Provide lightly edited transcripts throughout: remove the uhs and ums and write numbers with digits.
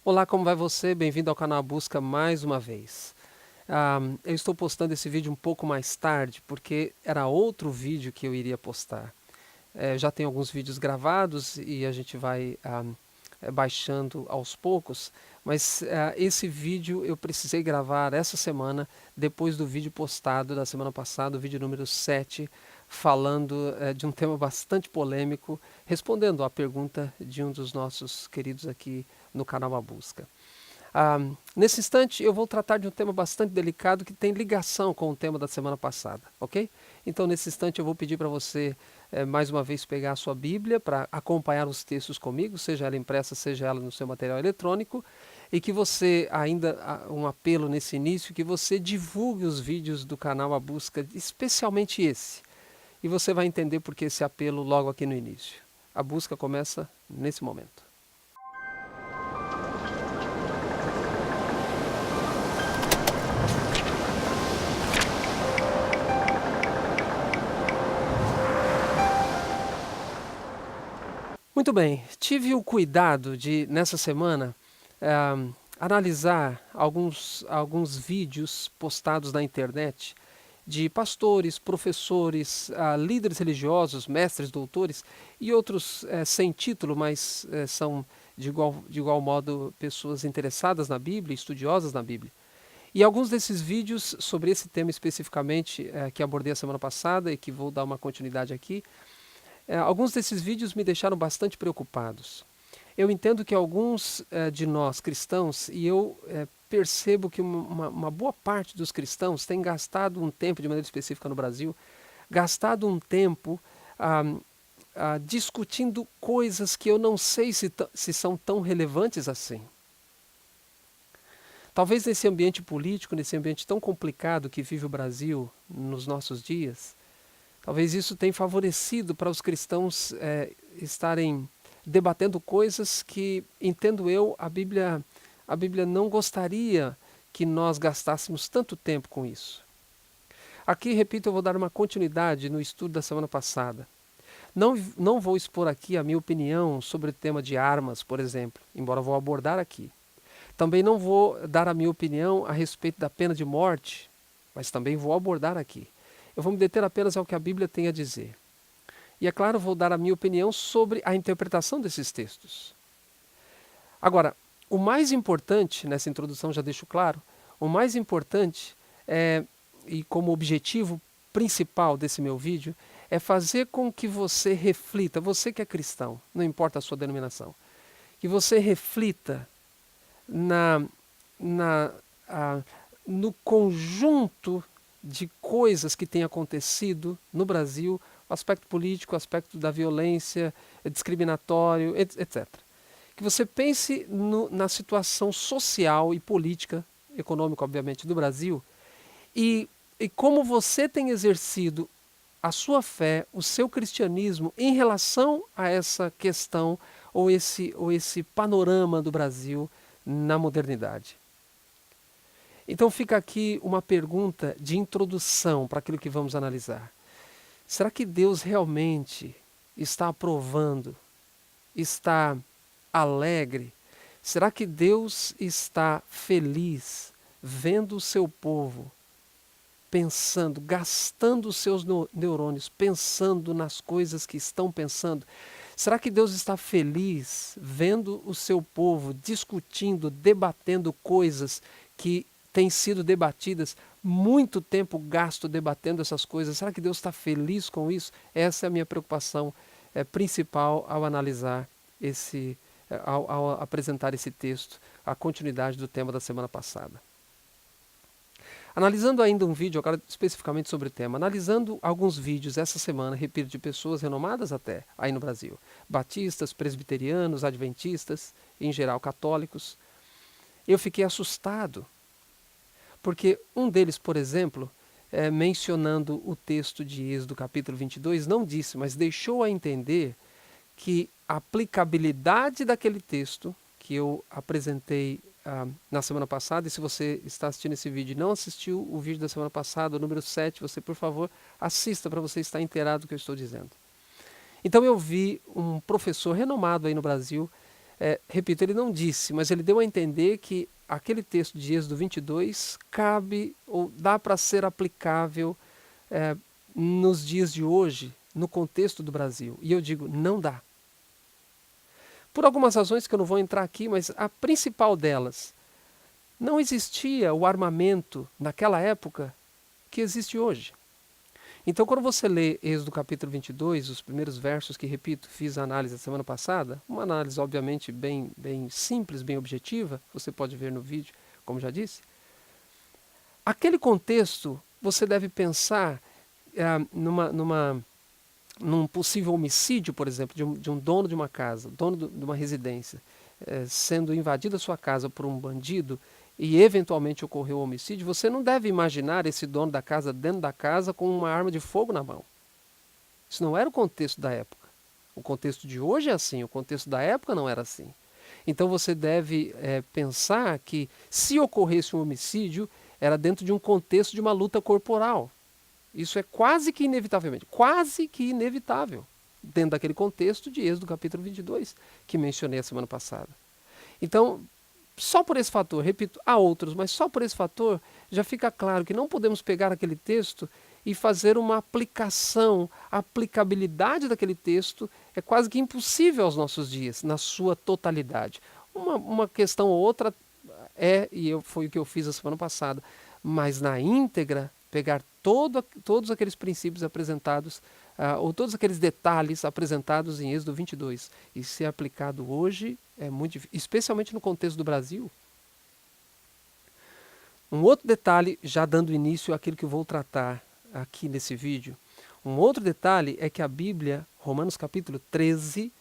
Olá, como vai você? Bem-vindo ao canal Busca mais uma vez. Eu estou postando esse vídeo um pouco mais tarde porque era outro vídeo que eu iria postar. Já tem alguns vídeos gravados e a gente vai baixando aos poucos, mas esse vídeo eu precisei gravar essa semana, depois do vídeo postado da semana passada, o vídeo número 7, falando de um tema bastante polêmico, respondendo à pergunta de um dos nossos queridos aqui no canal A Busca. Nesse instante, eu vou tratar de um tema bastante delicado que tem ligação com o tema da semana passada, ok? Então, nesse instante, eu vou pedir para você, mais uma vez, pegar a sua Bíblia para acompanhar os textos comigo, seja ela impressa, seja ela no seu material eletrônico, e que você, um apelo nesse início, que você divulgue os vídeos do canal A Busca, especialmente esse. E você vai entender por que esse apelo logo aqui no início. A busca começa nesse momento. Muito bem, tive o cuidado de, nessa semana, analisar alguns vídeos postados na internet de pastores, professores, líderes religiosos, mestres, doutores e outros sem título, mas são de igual modo pessoas interessadas na Bíblia, estudiosas na Bíblia. E alguns desses vídeos sobre esse tema especificamente que abordei a semana passada e que vou dar uma continuidade aqui, alguns desses vídeos me deixaram bastante preocupados. Eu entendo que alguns de nós cristãos, e eu percebo que uma boa parte dos cristãos tem gastado um tempo, de maneira específica no Brasil, gastado um tempo discutindo coisas que eu não sei se são tão relevantes assim. Talvez nesse ambiente político, nesse ambiente tão complicado que vive o Brasil nos nossos dias, talvez isso tenha favorecido para os cristãos estarem debatendo coisas que, entendo eu, a Bíblia não gostaria que nós gastássemos tanto tempo com isso. Aqui, repito, eu vou dar uma continuidade no estudo da semana passada. Não vou expor aqui a minha opinião sobre o tema de armas, por exemplo, embora vou abordar aqui. Também não vou dar a minha opinião a respeito da pena de morte, mas também vou abordar aqui. Eu vou me deter apenas ao que a Bíblia tem a dizer. E é claro, vou dar a minha opinião sobre a interpretação desses textos. Agora, o mais importante, nessa introdução já deixo claro, o mais importante e como objetivo principal desse meu vídeo, é fazer com que você reflita, você que é cristão, não importa a sua denominação, que você reflita na, na, no conjunto de coisas que têm acontecido no Brasil, o aspecto político, o aspecto da violência, discriminatório, etc. Que você pense na situação social e política, econômica, obviamente, do Brasil, e como você tem exercido a sua fé, o seu cristianismo em relação a essa questão ou esse panorama do Brasil na modernidade. Então fica aqui uma pergunta de introdução para aquilo que vamos analisar. Será que Deus realmente está aprovando, está alegre? Será que Deus está feliz vendo o seu povo pensando, gastando os seus neurônios, pensando nas coisas que estão pensando? Será que Deus está feliz vendo o seu povo discutindo, debatendo coisas que têm sido debatidas, muito tempo gasto debatendo essas coisas? Será que Deus está feliz com isso? Essa é a minha preocupação principal ao analisar ao apresentar esse texto, a continuidade do tema da semana passada. Analisando ainda um vídeo, agora especificamente sobre o tema, analisando alguns vídeos essa semana, repito, de pessoas renomadas até aí no Brasil, batistas, presbiterianos, adventistas, em geral católicos, eu fiquei assustado, porque um deles, por exemplo, mencionando o texto de Êxodo capítulo 22, não disse, mas deixou a entender que a aplicabilidade daquele texto que eu apresentei na semana passada, e se você está assistindo esse vídeo e não assistiu o vídeo da semana passada, o número 7, você, por favor, assista para você estar inteirado do que eu estou dizendo. Então eu vi um professor renomado aí no Brasil Repito, ele não disse, mas ele deu a entender que aquele texto de Êxodo 22 cabe ou dá para ser aplicável nos dias de hoje, no contexto do Brasil. E eu digo, não dá. Por algumas razões que eu não vou entrar aqui, mas a principal delas, não existia o armamento naquela época que existe hoje. Então, quando você lê Êxodo capítulo 22, os primeiros versos que, repito, fiz a análise a semana passada, uma análise obviamente bem simples, bem objetiva, você pode ver no vídeo, como já disse, aquele contexto você deve pensar num possível homicídio, por exemplo, de um dono de uma casa, dono de uma residência, sendo invadida a sua casa por um bandido e eventualmente ocorreu o homicídio, você não deve imaginar esse dono da casa dentro da casa com uma arma de fogo na mão. Isso não era o contexto da época. O contexto de hoje é assim, o contexto da época não era assim. Então você deve pensar que se ocorresse um homicídio, era dentro de um contexto de uma luta corporal. Isso é quase que inevitável, dentro daquele contexto de Êxodo capítulo 22, que mencionei a semana passada. Então, só por esse fator, repito, há outros, mas só por esse fator já fica claro que não podemos pegar aquele texto e fazer uma aplicação. A aplicabilidade daquele texto é quase que impossível aos nossos dias, na sua totalidade. Uma questão ou outra foi o que eu fiz a semana passada, mas na íntegra, pegar todos aqueles princípios apresentados, ou todos aqueles detalhes apresentados em Êxodo 22, e ser aplicado hoje é muito difícil, especialmente no contexto do Brasil. Um outro detalhe, já dando início àquilo que eu vou tratar aqui nesse vídeo, um outro detalhe é que a Bíblia, Romanos capítulo 13,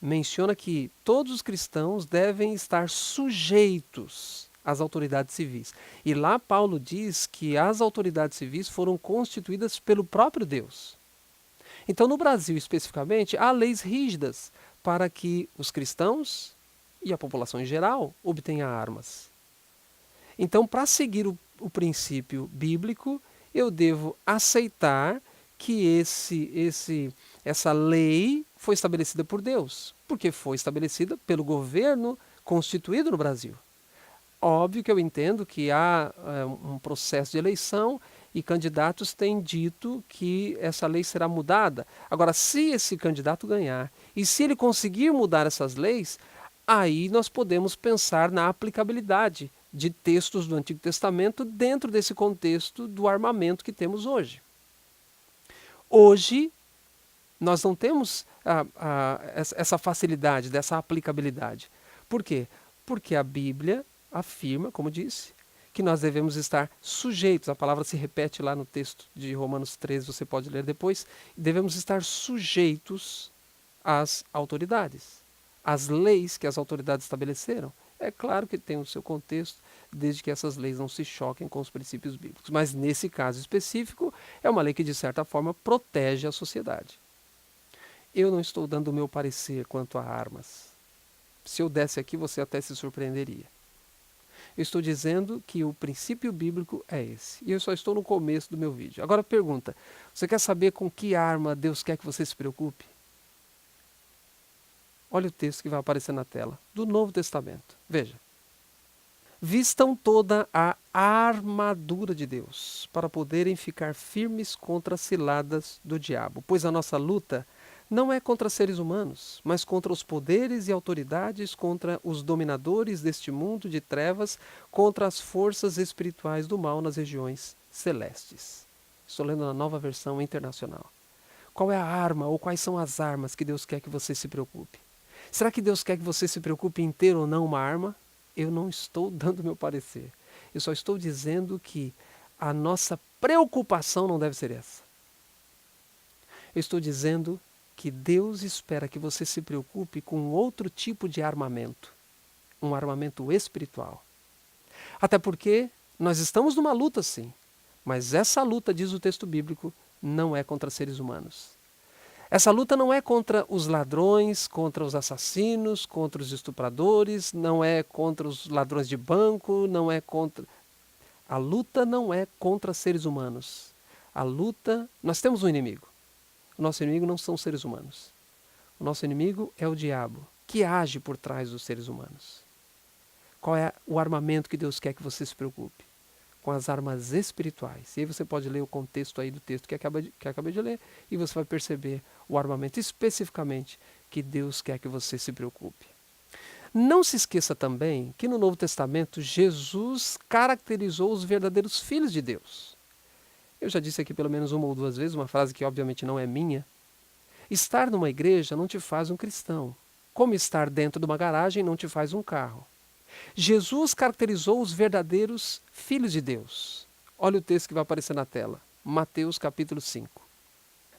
menciona que todos os cristãos devem estar sujeitos às autoridades civis. E lá Paulo diz que as autoridades civis foram constituídas pelo próprio Deus. Então, no Brasil especificamente, há leis rígidas para que os cristãos e a população em geral obtenham armas. Então, para seguir o princípio bíblico, eu devo aceitar que essa lei foi estabelecida por Deus, porque foi estabelecida pelo governo constituído no Brasil. Óbvio que eu entendo que há um processo de eleição e candidatos têm dito que essa lei será mudada. Agora, se esse candidato ganhar e se ele conseguir mudar essas leis, aí nós podemos pensar na aplicabilidade de textos do Antigo Testamento dentro desse contexto do armamento que temos hoje. Hoje, nós não temos essa facilidade, dessa aplicabilidade. Por quê? Porque a Bíblia afirma, como disse, que nós devemos estar sujeitos, a palavra se repete lá no texto de Romanos 13, você pode ler depois, devemos estar sujeitos às autoridades, às leis que as autoridades estabeleceram. É claro que tem o seu contexto, desde que essas leis não se choquem com os princípios bíblicos. Mas nesse caso específico, é uma lei que de certa forma protege a sociedade. Eu não estou dando o meu parecer quanto a armas. Se eu desse aqui, você até se surpreenderia. Eu estou dizendo que o princípio bíblico é esse. E eu só estou no começo do meu vídeo. Agora pergunta, você quer saber com que arma Deus quer que você se preocupe? Olha o texto que vai aparecer na tela, do Novo Testamento. Veja. Vistam toda a armadura de Deus, para poderem ficar firmes contra as ciladas do diabo. Pois a nossa luta não é contra seres humanos, mas contra os poderes e autoridades, contra os dominadores deste mundo de trevas, contra as forças espirituais do mal nas regiões celestes. Estou lendo na Nova Versão Internacional. Qual é a arma ou quais são as armas que Deus quer que você se preocupe? Será que Deus quer que você se preocupe em ter ou não uma arma? Eu não estou dando meu parecer. Eu só estou dizendo que a nossa preocupação não deve ser essa. Eu estou dizendo que Deus espera que você se preocupe com outro tipo de armamento. Um armamento espiritual. Até porque nós estamos numa luta, sim. Mas essa luta, diz o texto bíblico, não é contra seres humanos. Essa luta não é contra os ladrões, contra os assassinos, contra os estupradores, não é contra os ladrões de banco, não é contra... A luta não é contra seres humanos. A luta... Nós temos um inimigo. O nosso inimigo não são seres humanos. O nosso inimigo é o diabo. que age por trás dos seres humanos. Qual é o armamento que Deus quer que você se preocupe? Com as armas espirituais. E aí você pode ler o contexto aí do texto que acabei de ler e você vai perceber o armamento especificamente que Deus quer que você se preocupe. Não se esqueça também que no Novo Testamento Jesus caracterizou os verdadeiros filhos de Deus. Eu já disse aqui pelo menos uma ou duas vezes, uma frase que obviamente não é minha. Estar numa igreja não te faz um cristão, como estar dentro de uma garagem não te faz um carro. Jesus caracterizou os verdadeiros filhos de Deus. Olha o texto que vai aparecer na tela. Mateus capítulo 5.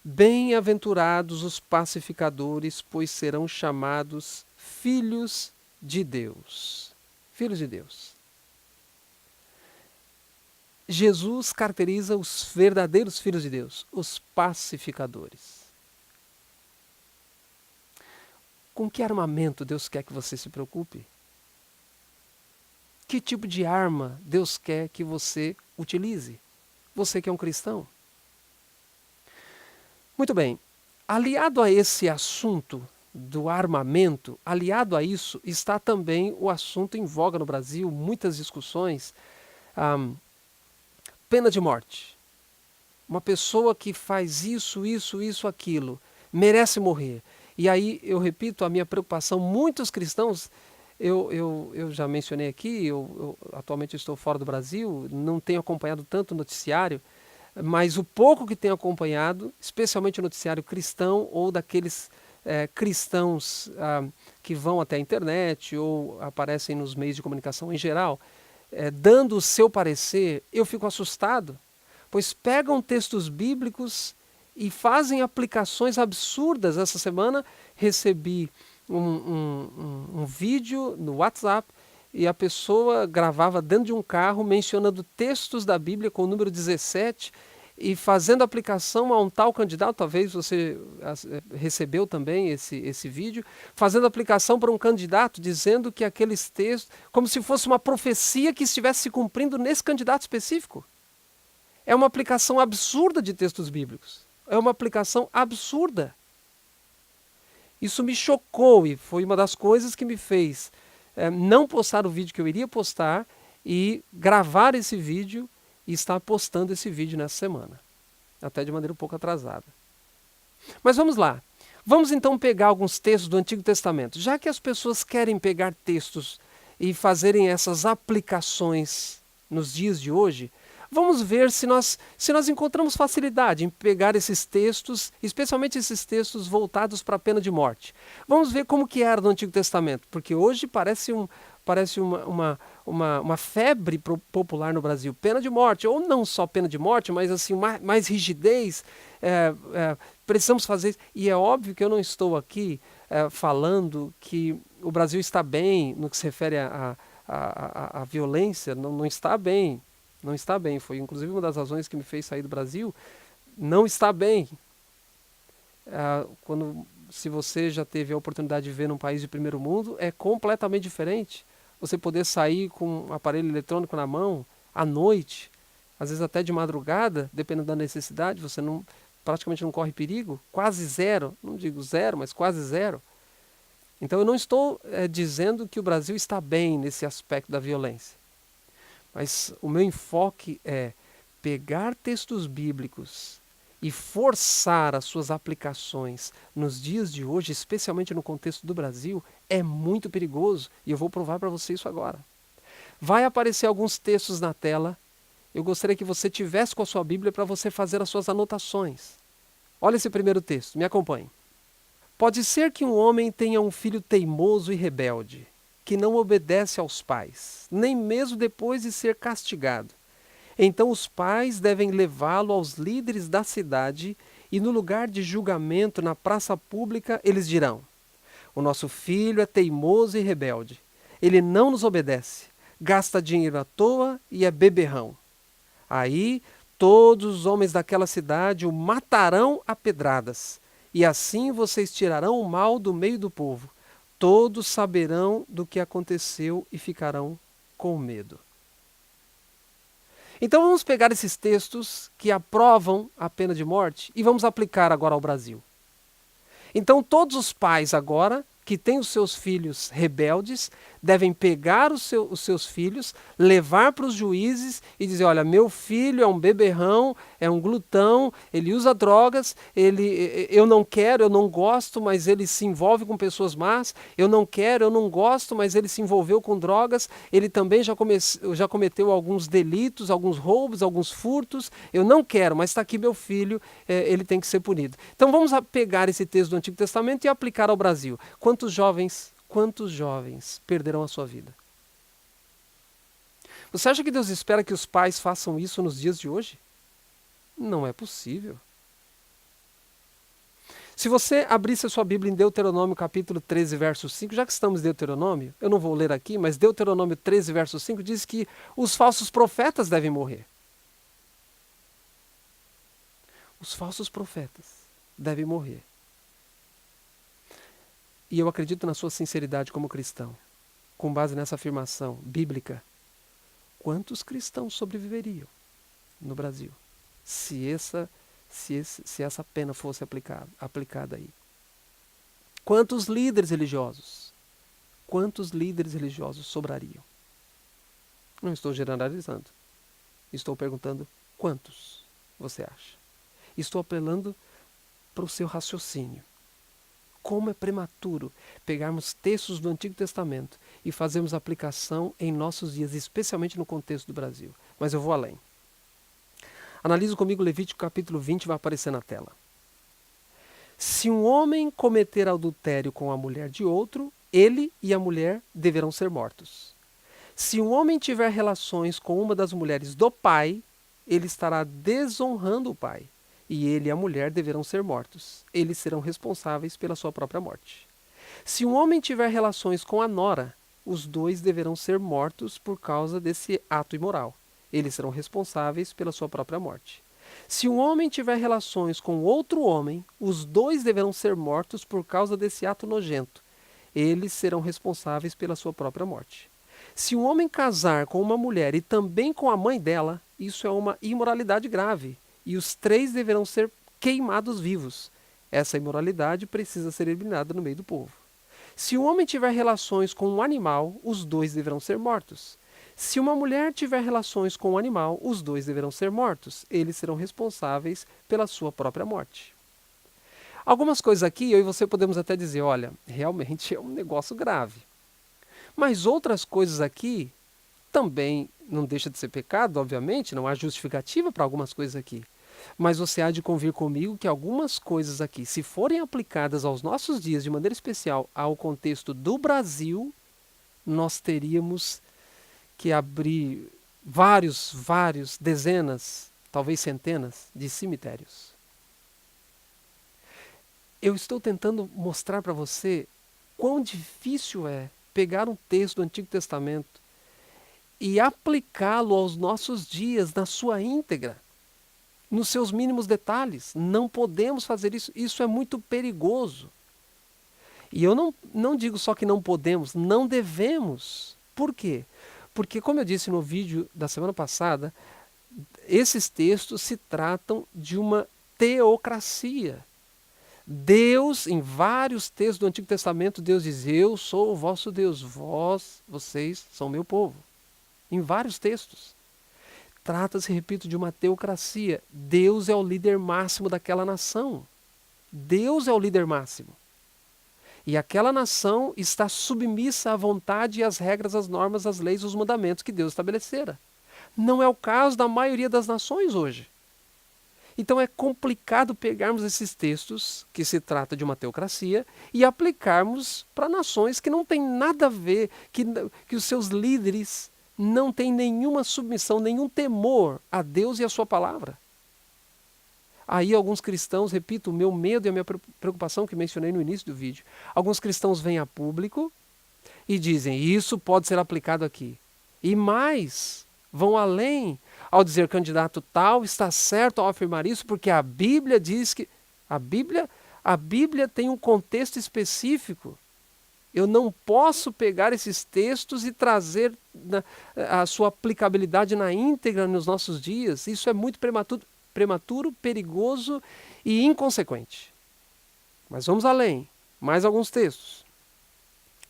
Bem-aventurados os pacificadores, pois serão chamados filhos de Deus. Filhos de Deus. Jesus caracteriza os verdadeiros filhos de Deus, os pacificadores. Com que armamento Deus quer que você se preocupe? Que tipo de arma Deus quer que você utilize? Você que é um cristão. Muito bem. Aliado a esse assunto do armamento, aliado a isso, está também o assunto em voga no Brasil, muitas discussões, pena de morte. Uma pessoa que faz isso, aquilo, merece morrer. E aí, eu repito, a minha preocupação, muitos cristãos, eu já mencionei aqui, eu atualmente estou fora do Brasil, não tenho acompanhado tanto o noticiário, mas o pouco que tenho acompanhado, especialmente o noticiário cristão ou daqueles cristãos que vão até a internet ou aparecem nos meios de comunicação em geral, dando o seu parecer, eu fico assustado, pois pegam textos bíblicos e fazem aplicações absurdas. Essa semana recebi um vídeo no WhatsApp e a pessoa gravava dentro de um carro mencionando textos da Bíblia com o número 17 e fazendo aplicação a um tal candidato, talvez você recebeu também esse vídeo, fazendo aplicação para um candidato, dizendo que aqueles textos, como se fosse uma profecia que estivesse se cumprindo nesse candidato específico. É uma aplicação absurda de textos bíblicos. É uma aplicação absurda. Isso me chocou e foi uma das coisas que me fez não postar o vídeo que eu iria postar e gravar esse vídeo e estar postando esse vídeo nessa semana. Até de maneira um pouco atrasada. Mas vamos lá. Vamos então pegar alguns textos do Antigo Testamento. Já que as pessoas querem pegar textos e fazerem essas aplicações nos dias de hoje, vamos ver se nós encontramos facilidade em pegar esses textos, especialmente esses textos voltados para a pena de morte. Vamos ver como que era no Antigo Testamento, porque hoje parece uma febre popular no Brasil. Pena de morte, ou não só pena de morte, mas assim, mais rigidez, precisamos fazer isso. E é óbvio que eu não estou aqui falando que o Brasil está bem no que se refere à violência, não está bem. Não está bem, foi inclusive uma das razões que me fez sair do Brasil. Não está bem. Se você já teve a oportunidade de ver num país de primeiro mundo, é completamente diferente. Você poder sair com um aparelho eletrônico na mão, à noite, às vezes até de madrugada, dependendo da necessidade, você praticamente não corre perigo, quase zero, não digo zero, mas quase zero. Então eu não estou dizendo que o Brasil está bem nesse aspecto da violência. Mas o meu enfoque é pegar textos bíblicos e forçar as suas aplicações nos dias de hoje, especialmente no contexto do Brasil, é muito perigoso. E eu vou provar para você isso agora. Vai aparecer alguns textos na tela. Eu gostaria que você tivesse com a sua Bíblia para você fazer as suas anotações. Olha esse primeiro texto, me acompanhe. Pode ser que um homem tenha um filho teimoso e rebelde, que não obedece aos pais, nem mesmo depois de ser castigado. Então os pais devem levá-lo aos líderes da cidade e no lugar de julgamento na praça pública eles dirão: o nosso filho é teimoso e rebelde. Ele não nos obedece, gasta dinheiro à toa e é beberrão. Aí todos os homens daquela cidade o matarão a pedradas, e assim vocês tirarão o mal do meio do povo. Todos saberão do que aconteceu e ficarão com medo. Então vamos pegar esses textos que aprovam a pena de morte e vamos aplicar agora ao Brasil. Então todos os pais agora que têm os seus filhos rebeldes, devem pegar os seus filhos, levar para os juízes e dizer, olha, meu filho é um beberrão, é um glutão, ele usa drogas, eu não quero, eu não gosto, mas ele se envolve com pessoas más, eu não quero, eu não gosto, mas ele se envolveu com drogas, ele também já cometeu alguns delitos, alguns roubos, alguns furtos, eu não quero, mas está aqui meu filho, ele tem que ser punido. Então vamos pegar esse texto do Antigo Testamento e aplicar ao Brasil. Quantos jovens perderão a sua vida? Você acha que Deus espera que os pais façam isso nos dias de hoje? Não é possível. Se você abrisse a sua Bíblia em Deuteronômio capítulo 13, verso 5, já que estamos em Deuteronômio, eu não vou ler aqui, mas Deuteronômio 13, verso 5 diz que os falsos profetas devem morrer. Os falsos profetas devem morrer. E eu acredito na sua sinceridade como cristão. Com base nessa afirmação bíblica, quantos cristãos sobreviveriam no Brasil se essa pena fosse aplicada aí? Quantos líderes religiosos sobrariam? Não estou generalizando. Estou perguntando quantos você acha? Estou apelando para o seu raciocínio. Como é prematuro pegarmos textos do Antigo Testamento e fazermos aplicação em nossos dias, especialmente no contexto do Brasil. Mas eu vou além. Analise comigo Levítico capítulo 20, vai aparecer na tela. Se um homem cometer adultério com a mulher de outro, ele e a mulher deverão ser mortos. Se um homem tiver relações com uma das mulheres do pai, ele estará desonrando o pai. E ele e a mulher deverão ser mortos. Eles serão responsáveis pela sua própria morte. Se um homem tiver relações com a nora, os dois deverão ser mortos por causa desse ato imoral. Eles serão responsáveis pela sua própria morte. Se um homem tiver relações com outro homem, os dois deverão ser mortos por causa desse ato nojento. Eles serão responsáveis pela sua própria morte. Se um homem casar com uma mulher e também com a mãe dela, isso é uma imoralidade grave. E os três deverão ser queimados vivos. Essa imoralidade precisa ser eliminada no meio do povo. Se um homem tiver relações com um animal, os dois deverão ser mortos. Se uma mulher tiver relações com um animal, os dois deverão ser mortos. Eles serão responsáveis pela sua própria morte. Algumas coisas aqui, eu e você podemos até dizer, olha, realmente é um negócio grave. Mas outras coisas aqui também não deixa de ser pecado, obviamente, não há justificativa para algumas coisas aqui. Mas você há de convir comigo que algumas coisas aqui, se forem aplicadas aos nossos dias, de maneira especial ao contexto do Brasil, nós teríamos que abrir vários, dezenas, talvez centenas de cemitérios. Eu estou tentando mostrar para você quão difícil é pegar um texto do Antigo Testamento e aplicá-lo aos nossos dias na sua íntegra, nos seus mínimos detalhes. Não podemos fazer isso, isso é muito perigoso. E eu não digo só que não podemos, não devemos. Por quê? Porque, como eu disse no vídeo da semana passada, esses textos se tratam de uma teocracia. Deus, em vários textos do Antigo Testamento, Deus diz, eu sou o vosso Deus, vocês são meu povo. Em vários textos. Trata-se, repito, de uma teocracia. Deus é o líder máximo daquela nação. Deus é o líder máximo. E aquela nação está submissa à vontade e às regras, às normas, às leis, os mandamentos que Deus estabelecera. Não é o caso da maioria das nações hoje. Então é complicado pegarmos esses textos, que se trata de uma teocracia, e aplicarmos para nações que não têm nada a ver, que os seus líderes não têm nenhuma submissão, nenhum temor a Deus e a sua palavra. Aí alguns cristãos, repito, o meu medo e a minha preocupação que mencionei no início do vídeo, alguns cristãos vêm a público e dizem, isso pode ser aplicado aqui. E mais, vão além ao dizer candidato tal está certo ao afirmar isso, porque a Bíblia diz que... A Bíblia tem um contexto específico. Eu não posso pegar esses textos e trazer a sua aplicabilidade na íntegra nos nossos dias. Isso é muito prematuro, perigoso e inconsequente. Mas vamos além. Mais alguns textos.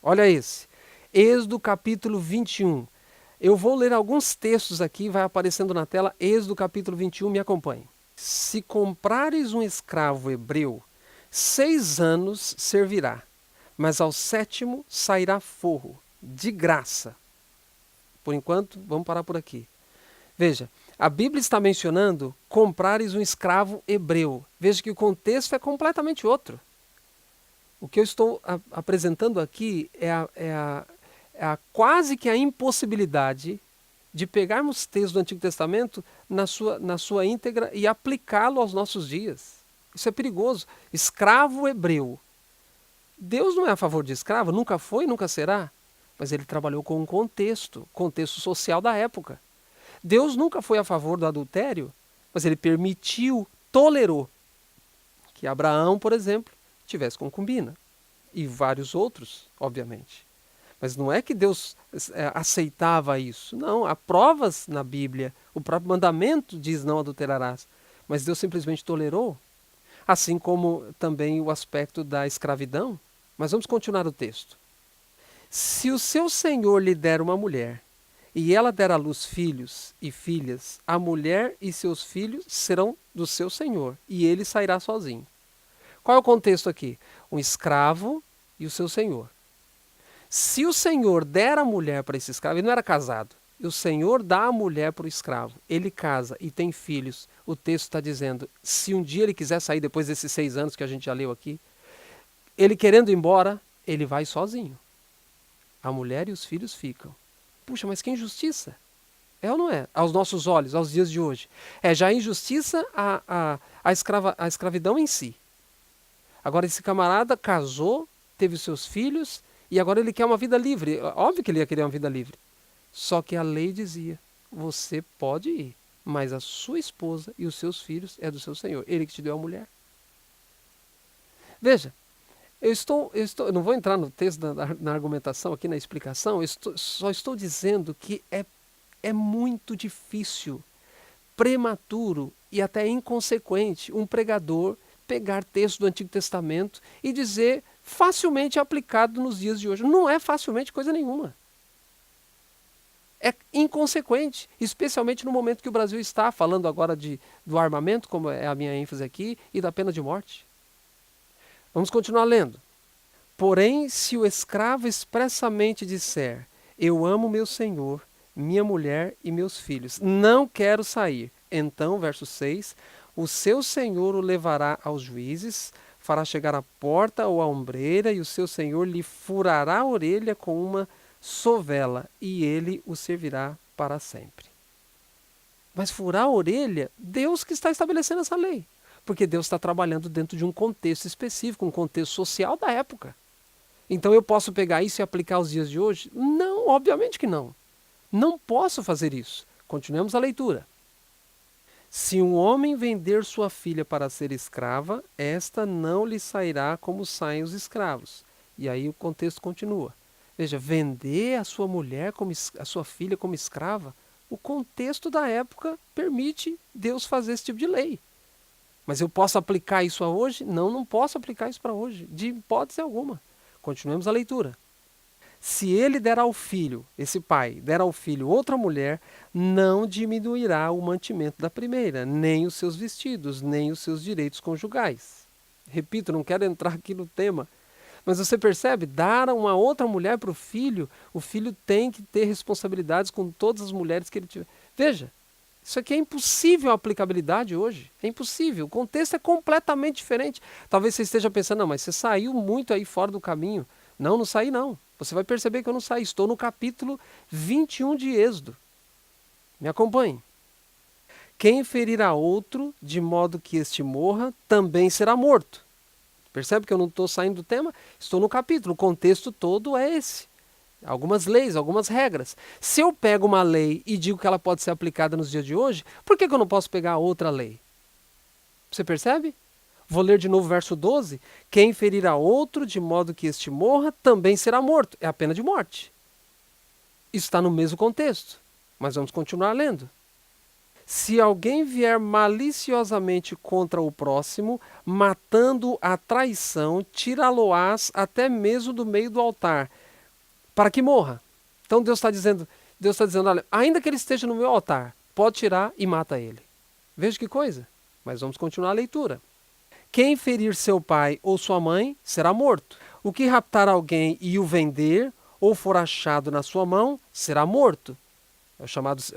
Olha esse. Êxodo capítulo 21. Eu vou ler alguns textos aqui, vai aparecendo na tela. Êxodo capítulo 21, me acompanhe. Se comprares um escravo hebreu, 6 anos servirá, mas ao 7º sairá forro, de graça. Por enquanto, vamos parar por aqui. Veja, a Bíblia está mencionando comprares um escravo hebreu. Veja que o contexto é completamente outro. O que eu estou apresentando aqui é quase que a impossibilidade de pegarmos textos do Antigo Testamento na sua íntegra e aplicá-lo aos nossos dias. Isso é perigoso. Escravo hebreu. Deus não é a favor de escravo, nunca foi, nunca será. Mas ele trabalhou com um contexto social da época. Deus nunca foi a favor do adultério, mas ele permitiu, tolerou que Abraão, por exemplo, tivesse concubina. E vários outros, obviamente. Mas não é que Deus aceitava isso. Não, há provas na Bíblia. O próprio mandamento diz não adulterarás. Mas Deus simplesmente tolerou. Assim como também o aspecto da escravidão. Mas vamos continuar o texto. Se o seu senhor lhe der uma mulher, e ela der à luz filhos e filhas, a mulher e seus filhos serão do seu senhor, e ele sairá sozinho. Qual é o contexto aqui? Um escravo e o seu senhor. Se o senhor der a mulher para esse escravo, ele não era casado, e o senhor dá a mulher para o escravo, ele casa e tem filhos, o texto está dizendo, se um dia ele quiser sair depois desses 6 anos que a gente já leu aqui, ele querendo ir embora, ele vai sozinho. A mulher e os filhos ficam. Puxa, mas que injustiça! É ou não é? Aos nossos olhos, aos dias de hoje. É já injustiça a escravidão em si. Agora esse camarada casou, teve seus filhos e agora ele quer uma vida livre. Óbvio que ele ia querer uma vida livre. Só que a lei dizia, você pode ir, mas a sua esposa e os seus filhos é do seu senhor. Ele que te deu a mulher. Veja, eu não vou entrar no texto, na argumentação aqui, na explicação, só estou dizendo que é muito difícil, prematuro e até inconsequente um pregador pegar texto do Antigo Testamento e dizer facilmente aplicado nos dias de hoje. Não é facilmente coisa nenhuma. É inconsequente, especialmente no momento que o Brasil está falando agora do armamento, como é a minha ênfase aqui, e da pena de morte. Vamos continuar lendo. Porém, se o escravo expressamente disser, eu amo meu senhor, minha mulher e meus filhos, não quero sair. Então, verso 6, o seu senhor o levará aos juízes, fará chegar à porta ou à ombreira, e o seu senhor lhe furará a orelha com uma sovela, e ele o servirá para sempre. Mas furar a orelha, Deus que está estabelecendo essa lei. Porque Deus está trabalhando dentro de um contexto específico, um contexto social da época. Então eu posso pegar isso e aplicar aos dias de hoje? Não, obviamente que não. Não posso fazer isso. Continuemos a leitura. Se um homem vender sua filha para ser escrava, esta não lhe sairá como saem os escravos. E aí o contexto continua. Veja, vender a sua mulher, a sua filha como escrava, o contexto da época permite Deus fazer esse tipo de lei. Mas eu posso aplicar isso a hoje? Não, não posso aplicar isso para hoje, de hipótese alguma. Continuemos a leitura. Se ele der ao filho, esse pai, der ao filho outra mulher, não diminuirá o mantimento da primeira, nem os seus vestidos, nem os seus direitos conjugais. Repito, não quero entrar aqui no tema, mas você percebe? Dar uma outra mulher para o filho tem que ter responsabilidades com todas as mulheres que ele tiver. Veja, isso aqui é impossível a aplicabilidade hoje. É impossível. O contexto é completamente diferente. Talvez você esteja pensando, não, mas você saiu muito aí fora do caminho. Não, não saí não. Você vai perceber que eu não saí. Estou no capítulo 21 de Êxodo. Me acompanhe. Quem ferir a outro, de modo que este morra, também será morto. Percebe que eu não estou saindo do tema? Estou no capítulo. O contexto todo é esse. Algumas leis, algumas regras. Se eu pego uma lei e digo que ela pode ser aplicada nos dias de hoje, por que eu não posso pegar outra lei? Você percebe? Vou ler de novo o verso 12. Quem ferir a outro, de modo que este morra, também será morto. É a pena de morte. Isso está no mesmo contexto. Mas vamos continuar lendo. Se alguém vier maliciosamente contra o próximo, matando a traição, tirá-lo-ás até mesmo do meio do altar. para que morra. Então Deus está dizendo, olha, ainda que ele esteja no meu altar, pode tirar e mata ele. Veja que coisa, mas vamos continuar a leitura. Quem ferir seu pai ou sua mãe será morto. O que raptar alguém e o vender, ou for achado na sua mão, será morto. É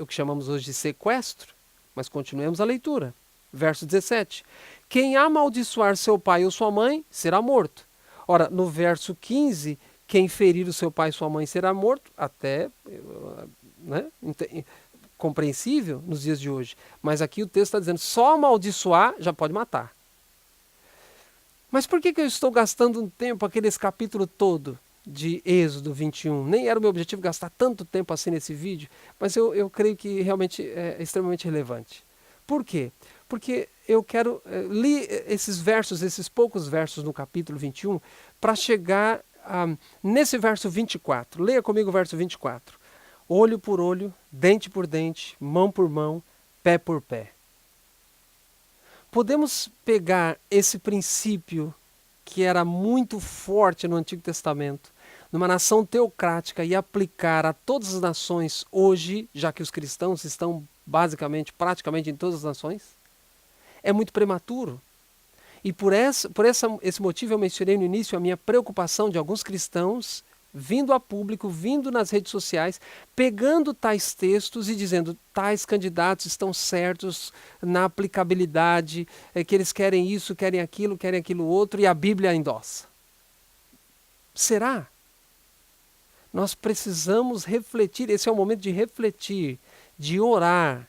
o que chamamos hoje de sequestro. Mas continuemos a leitura. Verso 17. Quem amaldiçoar seu pai ou sua mãe será morto. Ora, no verso 15, quem ferir o seu pai e sua mãe será morto, até né, compreensível nos dias de hoje. Mas aqui o texto está dizendo, só amaldiçoar já pode matar. Mas por que eu estou gastando um tempo, aquele capítulo todo de Êxodo 21? Nem era o meu objetivo gastar tanto tempo assim nesse vídeo, mas eu creio que realmente é extremamente relevante. Por quê? Porque eu quero ler esses poucos versos no capítulo 21, para chegar nesse verso 24. Leia comigo o verso 24. Olho por olho, dente por dente, mão por mão, pé por pé. Podemos pegar esse princípio que era muito forte no Antigo Testamento, numa nação teocrática, e aplicar a todas as nações hoje, já que os cristãos estão praticamente em todas as nações? É muito prematuro. E por esse motivo eu mencionei no início a minha preocupação de alguns cristãos vindo a público, vindo nas redes sociais, pegando tais textos e dizendo tais candidatos estão certos na aplicabilidade, que eles querem isso, querem aquilo outro, e a Bíblia endossa. Será? Nós precisamos refletir, esse é o momento de refletir, de orar,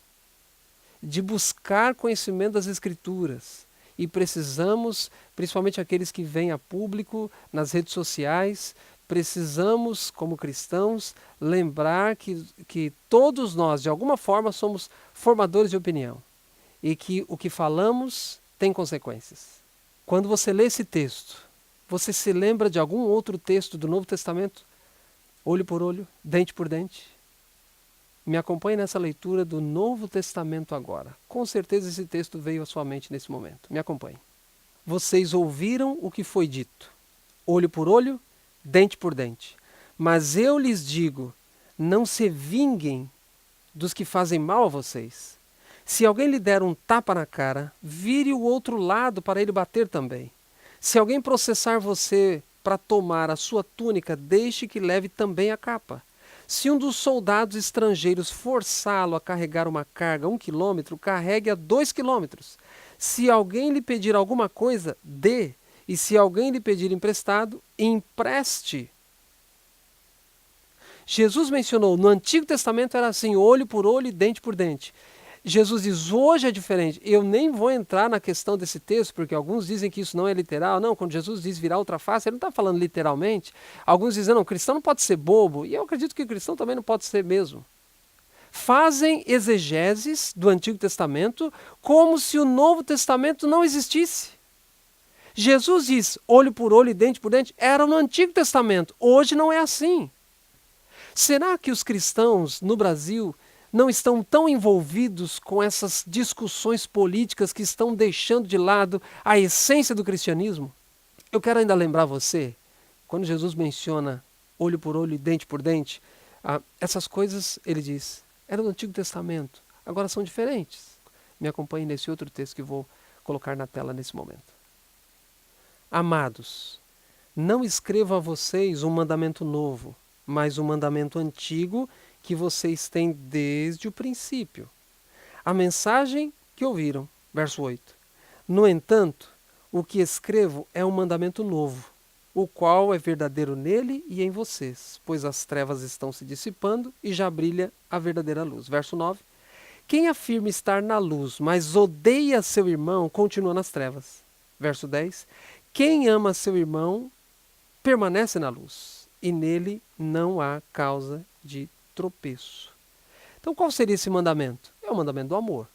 de buscar conhecimento das Escrituras. E precisamos, principalmente aqueles que vêm a público, nas redes sociais, precisamos, como cristãos, lembrar que todos nós, de alguma forma, somos formadores de opinião. E que o que falamos tem consequências. Quando você lê esse texto, você se lembra de algum outro texto do Novo Testamento? Olho por olho, dente por dente? Me acompanhe nessa leitura do Novo Testamento agora. Com certeza esse texto veio à sua mente nesse momento. Me acompanhe. Vocês ouviram o que foi dito. Olho por olho, dente por dente. Mas eu lhes digo, não se vinguem dos que fazem mal a vocês. Se alguém lhe der um tapa na cara, vire o outro lado para ele bater também. Se alguém processar você para tomar a sua túnica, deixe que leve também a capa. Se um dos soldados estrangeiros forçá-lo a carregar uma carga 1 quilômetro, carregue a 2 quilômetros. Se alguém lhe pedir alguma coisa, dê. E se alguém lhe pedir emprestado, empreste. Jesus mencionou, no Antigo Testamento era assim, olho por olho e dente por dente. Jesus diz, hoje é diferente. Eu nem vou entrar na questão desse texto, porque alguns dizem que isso não é literal. Não, quando Jesus diz virar outra face, ele não está falando literalmente. Alguns dizem, não, o cristão não pode ser bobo. E eu acredito que o cristão também não pode ser mesmo. Fazem exegeses do Antigo Testamento como se o Novo Testamento não existisse. Jesus diz, olho por olho e dente por dente, era no Antigo Testamento. Hoje não é assim. Será que os cristãos no Brasil não estão tão envolvidos com essas discussões políticas que estão deixando de lado a essência do cristianismo? Eu quero ainda lembrar você, quando Jesus menciona olho por olho e dente por dente, essas coisas, ele diz, eram no Antigo Testamento, agora são diferentes. Me acompanhe nesse outro texto que vou colocar na tela nesse momento. Amados, não escrevo a vocês um mandamento novo, mas um mandamento antigo que vocês têm desde o princípio. A mensagem que ouviram, verso 8. No entanto, o que escrevo é um mandamento novo, o qual é verdadeiro nele e em vocês, pois as trevas estão se dissipando e já brilha a verdadeira luz. Verso 9. Quem afirma estar na luz, mas odeia seu irmão, continua nas trevas. Verso 10. Quem ama seu irmão, permanece na luz, e nele não há causa de tropeço. Então qual seria esse mandamento? É o mandamento do amor.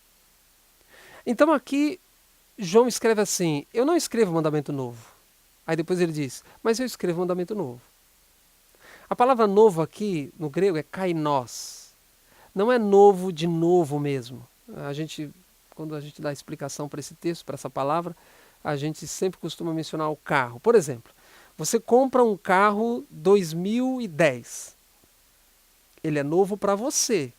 Então aqui João escreve assim, eu não escrevo mandamento novo. Aí depois ele diz, mas eu escrevo mandamento novo. A palavra novo aqui no grego é kainos. Não é novo de novo mesmo. Quando a gente dá explicação para esse texto, para essa palavra, a gente sempre costuma mencionar o carro. Por exemplo, Você compra um carro 2010. Ele é novo para você,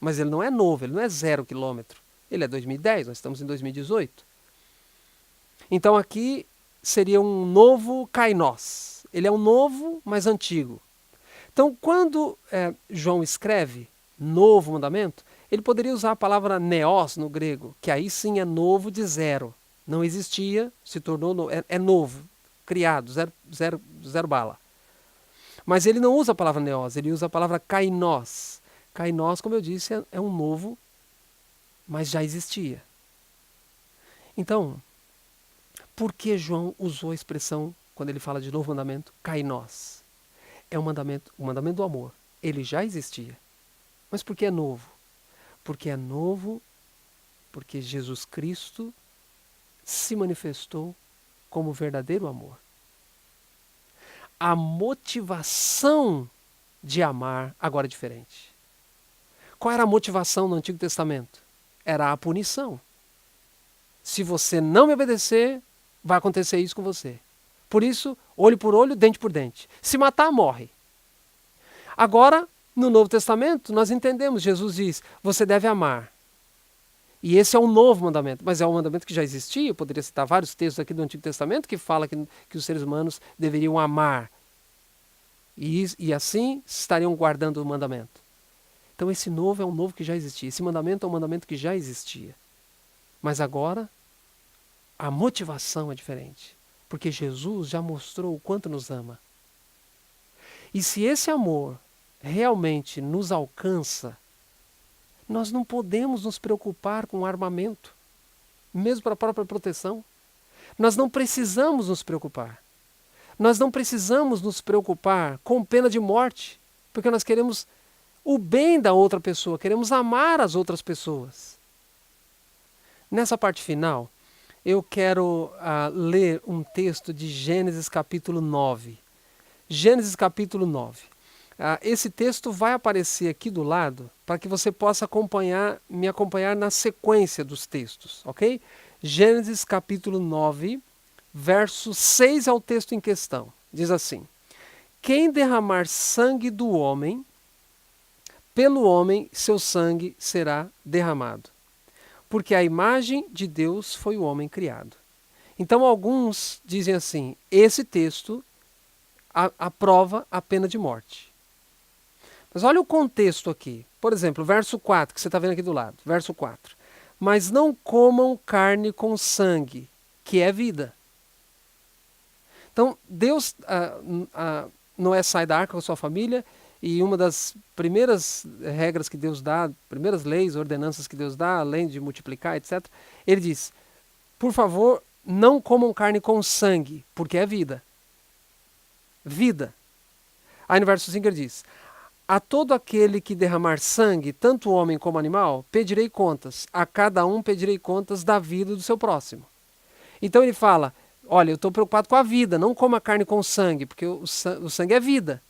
mas ele não é novo, ele não é 0 km. Ele é 2010, nós estamos em 2018. Então aqui seria um novo kainós. Ele é um novo, mas antigo. Então quando João escreve novo mandamento, ele poderia usar a palavra neos no grego, que aí sim é novo de zero. Não existia, se tornou é novo, criado, zero bala. Mas ele não usa a palavra neos, ele usa a palavra kainós. Kainós, como eu disse, é um novo, mas já existia. Então, por que João usou a expressão, quando ele fala de novo mandamento, kainós? É o mandamento do amor. Ele já existia. Mas por que é novo? Porque é novo porque Jesus Cristo se manifestou como verdadeiro amor. A motivação de amar agora é diferente. Qual era a motivação no Antigo Testamento? Era a punição. Se você não me obedecer, vai acontecer isso com você. Por isso, olho por olho, dente por dente. Se matar, morre. Agora, no Novo Testamento, nós entendemos, Jesus diz, você deve amar. E esse é um novo mandamento, mas é um mandamento que já existia. Eu poderia citar vários textos aqui do Antigo Testamento que fala que os seres humanos deveriam amar. E assim estariam guardando o mandamento. Então esse novo é um novo que já existia. Esse mandamento é um mandamento que já existia. Mas agora, a motivação é diferente. Porque Jesus já mostrou o quanto nos ama. E se esse amor realmente nos alcança, nós não podemos nos preocupar com armamento, mesmo para a própria proteção. Nós não precisamos nos preocupar. Nós não precisamos nos preocupar com pena de morte, porque nós queremos o bem da outra pessoa, queremos amar as outras pessoas. Nessa parte final, eu quero ler um texto de Gênesis capítulo 9. Gênesis capítulo 9. Esse texto vai aparecer aqui do lado para que você possa me acompanhar na sequência dos textos, ok? Gênesis capítulo 9, verso 6 é o texto em questão. Diz assim: quem derramar sangue do homem, pelo homem seu sangue será derramado, porque a imagem de Deus foi o homem criado. Então alguns dizem assim, esse texto aprova a pena de morte. Mas olha o contexto aqui. Por exemplo, verso 4, que você está vendo aqui do lado. Verso 4. Mas não comam carne com sangue, que é vida. Então, Deus, Noé sai da arca com a sua família, e uma das primeiras regras que Deus dá, primeiras leis, ordenanças que Deus dá, além de multiplicar, etc., ele diz, por favor, não comam carne com sangue, porque é vida. Vida. Aí no verso 5 ele diz, a todo aquele que derramar sangue, tanto homem como animal, pedirei contas. A cada um pedirei contas da vida do seu próximo. Então ele fala, olha, eu estou preocupado com a vida, não coma carne com sangue, porque o sangue é vida.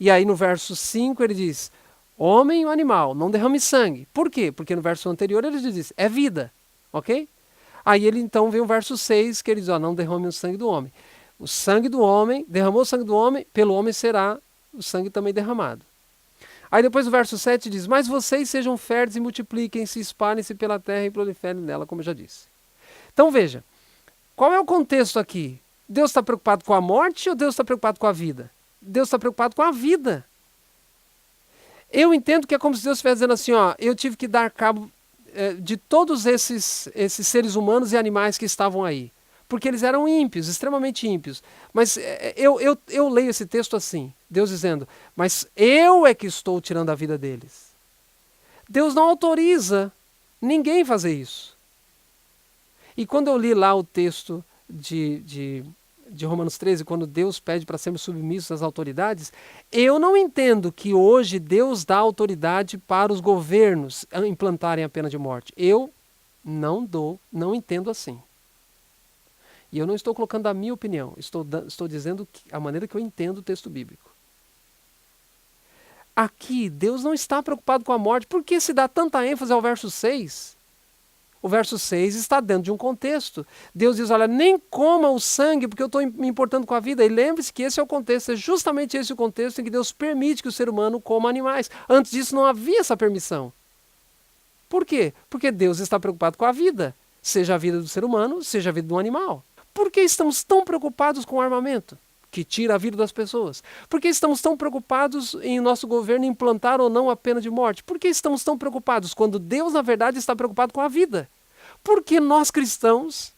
E aí no verso 5 ele diz, homem ou animal, não derrame sangue. Por quê? Porque no verso anterior ele diz, é vida. Ok? Aí ele então vem o verso 6 que ele diz, não derrame o sangue do homem. O sangue do homem, derramou o sangue do homem, pelo homem será o sangue também derramado. Aí depois o verso 7 diz, mas vocês sejam férteis e multipliquem-se, espalhem-se pela terra e proliferem nela, como eu já disse. Então veja, qual é o contexto aqui? Deus está preocupado com a morte ou Deus está preocupado com a vida? Deus está preocupado com a vida. Eu entendo que é como se Deus estivesse dizendo assim, eu tive que dar cabo de todos esses seres humanos e animais que estavam aí. Porque eles eram ímpios, extremamente ímpios. Mas eu leio esse texto assim, Deus dizendo, mas eu é que estou tirando a vida deles. Deus não autoriza ninguém a fazer isso. E quando eu li lá o texto de Romanos 13, quando Deus pede para sermos submissos às autoridades, eu não entendo que hoje Deus dá autoridade para os governos implantarem a pena de morte. Eu não entendo assim. E eu não estou colocando a minha opinião, estou dizendo a maneira que eu entendo o texto bíblico. Aqui, Deus não está preocupado com a morte. Por que se dá tanta ênfase ao verso 6? O verso 6 está dentro de um contexto. Deus diz, olha, nem coma o sangue porque eu estou me importando com a vida. E lembre-se que esse é o contexto, é justamente esse o contexto em que Deus permite que o ser humano coma animais. Antes disso não havia essa permissão. Por quê? Porque Deus está preocupado com a vida. Seja a vida do ser humano, seja a vida do animal. Por que estamos tão preocupados com o armamento que tira a vida das pessoas? Por que estamos tão preocupados em nosso governo implantar ou não a pena de morte? Por que estamos tão preocupados quando Deus, na verdade, está preocupado com a vida? Porque nós cristãos,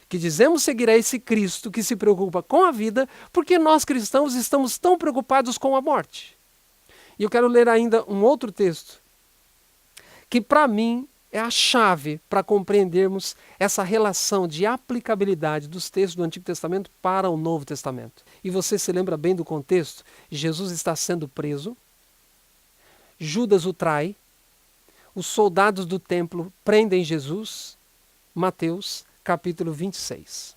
que dizemos seguir a esse Cristo que se preocupa com a vida, porque nós cristãos estamos tão preocupados com a morte? E eu quero ler ainda um outro texto, que para mim é a chave para compreendermos essa relação de aplicabilidade dos textos do Antigo Testamento para o Novo Testamento. E você se lembra bem do contexto? Jesus está sendo preso, Judas o trai, os soldados do templo prendem Jesus. Mateus capítulo 26.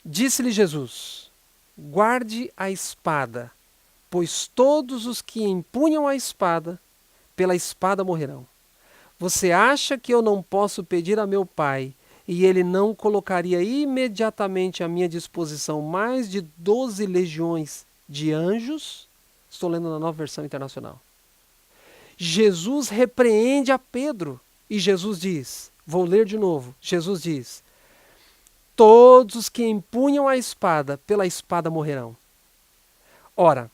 Disse-lhe Jesus, guarde a espada, pois todos os que empunham a espada, pela espada morrerão. Você acha que eu não posso pedir a meu Pai e ele não colocaria imediatamente à minha disposição mais de 12 legiões de anjos? Estou lendo na Nova Versão Internacional. Jesus repreende a Pedro e Jesus diz, vou ler de novo, Jesus diz, todos os que empunham a espada, pela espada morrerão. Ora,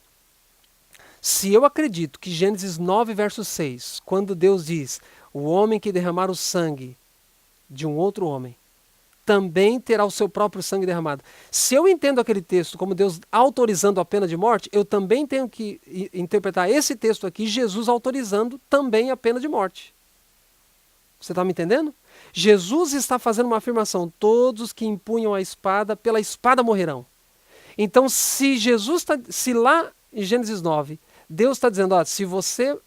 se eu acredito que Gênesis 9, verso 6, quando Deus diz, o homem que derramar o sangue de um outro homem, também terá o seu próprio sangue derramado. Se eu entendo aquele texto como Deus autorizando a pena de morte, eu também tenho que interpretar esse texto aqui, Jesus autorizando também a pena de morte. Você está me entendendo? Jesus está fazendo uma afirmação, todos que empunham a espada, pela espada morrerão. Então, se lá em Gênesis 9, Deus está dizendo, ó, se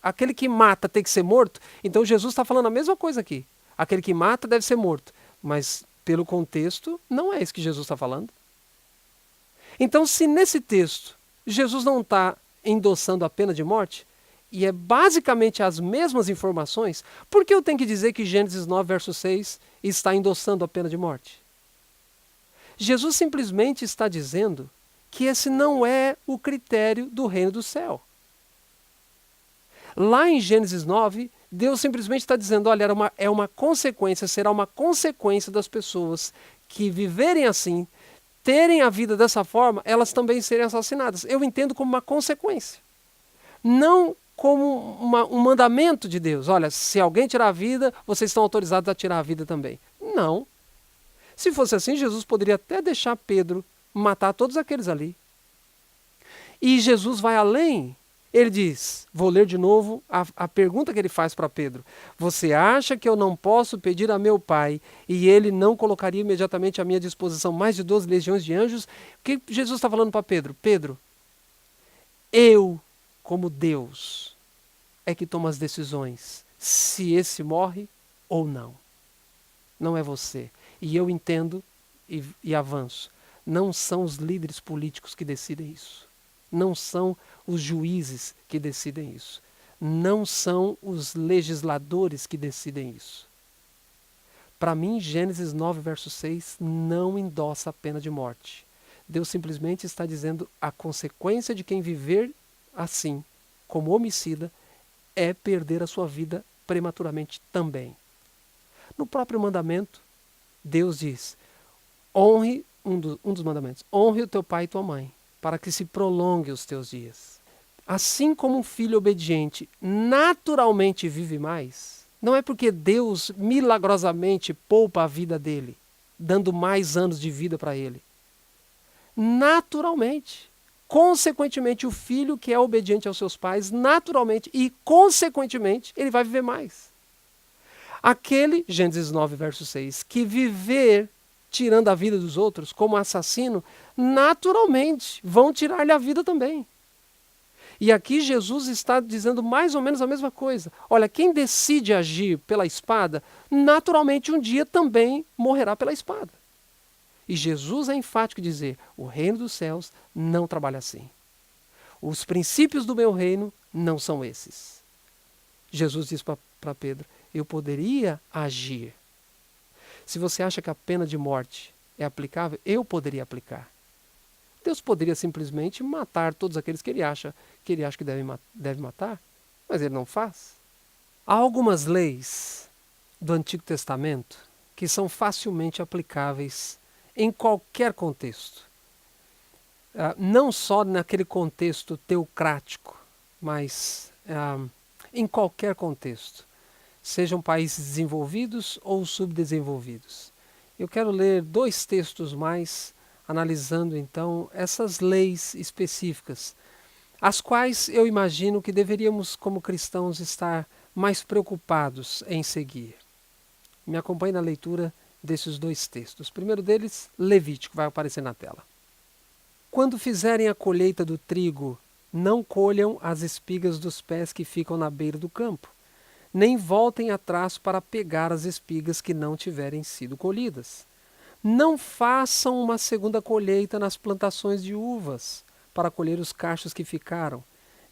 aquele que mata tem que ser morto, então Jesus está falando a mesma coisa aqui. Aquele que mata deve ser morto. Mas, pelo contexto, não é isso que Jesus está falando. Então, se nesse texto Jesus não está endossando a pena de morte, e é basicamente as mesmas informações, por que eu tenho que dizer que Gênesis 9, verso 6 está endossando a pena de morte? Jesus simplesmente está dizendo que esse não é o critério do reino do céu. Lá em Gênesis 9, Deus simplesmente está dizendo, olha, será uma consequência das pessoas que viverem assim, terem a vida dessa forma, elas também serem assassinadas. Eu entendo como uma consequência. Não como um mandamento de Deus. Olha, se alguém tirar a vida, vocês estão autorizados a tirar a vida também. Não. Se fosse assim, Jesus poderia até deixar Pedro matar todos aqueles ali. E Jesus vai além. Ele diz, vou ler de novo a pergunta que ele faz para Pedro. Você acha que eu não posso pedir a meu Pai e ele não colocaria imediatamente à minha disposição mais de 12 legiões de anjos? O que Jesus está falando para Pedro? Pedro, eu, como Deus, é que tomo as decisões se esse morre ou não. Não é você. E eu entendo e avanço. Não são os líderes políticos que decidem isso. Não são os juízes que decidem isso. Não são os legisladores que decidem isso. Para mim, Gênesis 9, verso 6, não endossa a pena de morte. Deus simplesmente está dizendo a consequência de quem viver assim, como homicida, é perder a sua vida prematuramente também. No próprio mandamento, Deus diz, honre, um dos mandamentos, honre o teu pai e tua mãe, para que se prolongue os teus dias. Assim como um filho obediente naturalmente vive mais, não é porque Deus milagrosamente poupa a vida dele, dando mais anos de vida para ele. Naturalmente. Consequentemente, o filho que é obediente aos seus pais, naturalmente e consequentemente, ele vai viver mais. Aquele, Gênesis 9, verso 6, que viver tirando a vida dos outros como assassino, naturalmente vão tirar-lhe a vida também. E aqui Jesus está dizendo mais ou menos a mesma coisa. Olha, quem decide agir pela espada, naturalmente um dia também morrerá pela espada. E Jesus é enfático em dizer, o reino dos céus não trabalha assim. Os princípios do meu reino não são esses. Jesus disse para Pedro, eu poderia agir. Se você acha que a pena de morte é aplicável, eu poderia aplicar. Deus poderia simplesmente matar todos aqueles que ele acha que deve matar, mas ele não faz. Há algumas leis do Antigo Testamento que são facilmente aplicáveis em qualquer contexto. Não só naquele contexto teocrático, mas em qualquer contexto, sejam países desenvolvidos ou subdesenvolvidos. Eu quero ler 2 textos mais, analisando então essas leis específicas, as quais eu imagino que deveríamos, como cristãos, estar mais preocupados em seguir. Me acompanhe na leitura desses 2 textos. O primeiro deles, Levítico, vai aparecer na tela. Quando fizerem a colheita do trigo, não colham as espigas dos pés que ficam na beira do campo, nem voltem atrás para pegar as espigas que não tiverem sido colhidas. Não façam uma segunda colheita nas plantações de uvas, para colher os cachos que ficaram,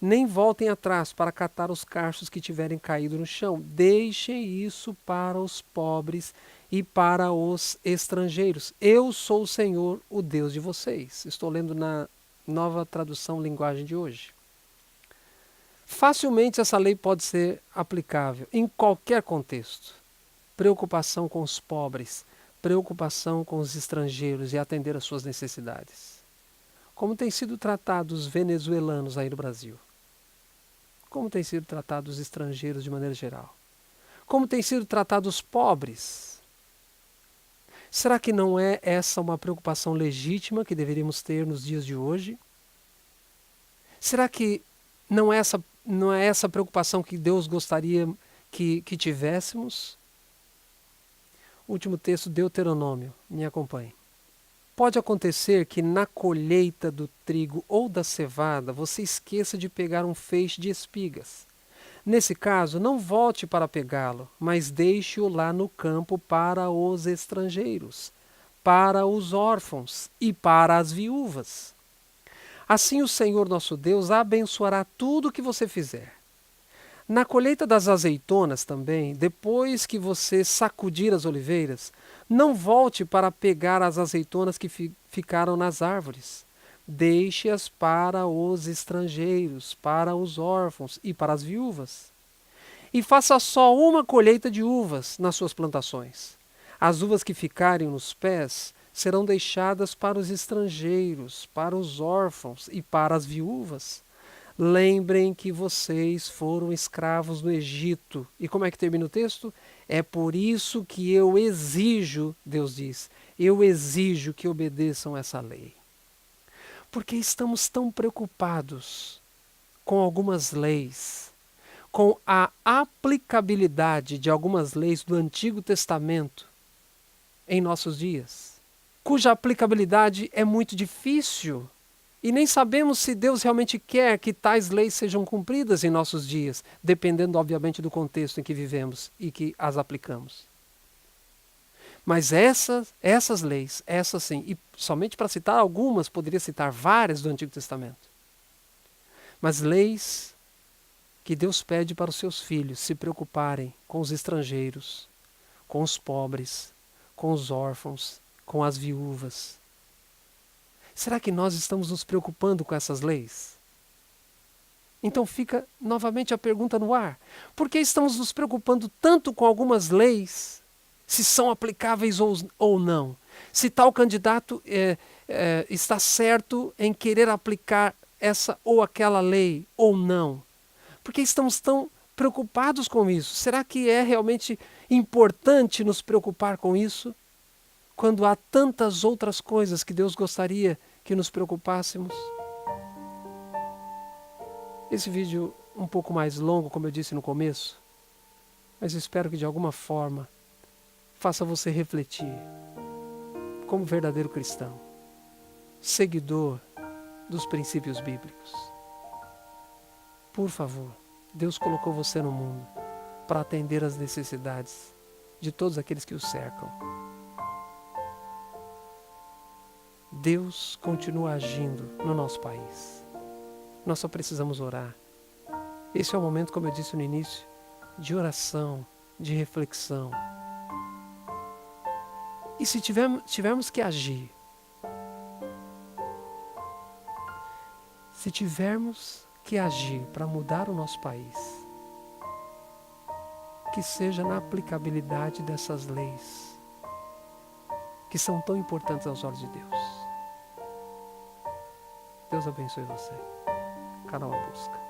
nem voltem atrás para catar os cachos que tiverem caído no chão. Deixem isso para os pobres e para os estrangeiros. Eu sou o Senhor, o Deus de vocês. Estou lendo na Nova Tradução Linguagem de hoje. Facilmente essa lei pode ser aplicável em qualquer contexto. Preocupação com os pobres, preocupação com os estrangeiros e atender às suas necessidades. Como têm sido tratados os venezuelanos aí no Brasil? Como têm sido tratados os estrangeiros de maneira geral? Como têm sido tratados os pobres? Será que não é essa uma preocupação legítima que deveríamos ter nos dias de hoje? Será que não é essa preocupação que Deus gostaria que tivéssemos? Último texto, Deuteronômio. Me acompanhe. Pode acontecer que na colheita do trigo ou da cevada você esqueça de pegar um feixe de espigas. Nesse caso, não volte para pegá-lo, mas deixe-o lá no campo para os estrangeiros, para os órfãos e para as viúvas. Assim o Senhor nosso Deus abençoará tudo o que você fizer. Na colheita das azeitonas também, depois que você sacudir as oliveiras, não volte para pegar as azeitonas que ficaram nas árvores. Deixe-as para os estrangeiros, para os órfãos e para as viúvas. E faça só uma colheita de uvas nas suas plantações. As uvas que ficarem nos pés serão deixadas para os estrangeiros, para os órfãos e para as viúvas. Lembrem que vocês foram escravos no Egito. E como é que termina o texto? É por isso que eu exijo, Deus diz, eu exijo que obedeçam essa lei. Porque estamos tão preocupados com algumas leis, com a aplicabilidade de algumas leis do Antigo Testamento em nossos dias, cuja aplicabilidade é muito difícil. E nem sabemos se Deus realmente quer que tais leis sejam cumpridas em nossos dias, dependendo, obviamente, do contexto em que vivemos e que as aplicamos. Mas essas leis, essas sim, e somente para citar algumas, poderia citar várias do Antigo Testamento. Mas leis que Deus pede para os seus filhos se preocuparem com os estrangeiros, com os pobres, com os órfãos, com as viúvas. Será que nós estamos nos preocupando com essas leis? Então fica novamente a pergunta no ar. Por que estamos nos preocupando tanto com algumas leis, se são aplicáveis ou não? Se tal candidato está certo em querer aplicar essa ou aquela lei ou não? Por que estamos tão preocupados com isso? Será que é realmente importante nos preocupar com isso? Quando há tantas outras coisas que Deus gostaria que nos preocupássemos. Esse vídeo um pouco mais longo, como eu disse no começo, mas espero que de alguma forma faça você refletir como verdadeiro cristão, seguidor dos princípios bíblicos. Por favor, Deus colocou você no mundo para atender às necessidades de todos aqueles que o cercam. Deus continua agindo no nosso país. Nós só precisamos orar. Esse é o momento, como eu disse no início, de oração, de reflexão. E se tivermos que agir, se tivermos que agir para mudar o nosso país, que seja na aplicabilidade dessas leis, que são tão importantes aos olhos de Deus. Deus abençoe você. Canal A Busca.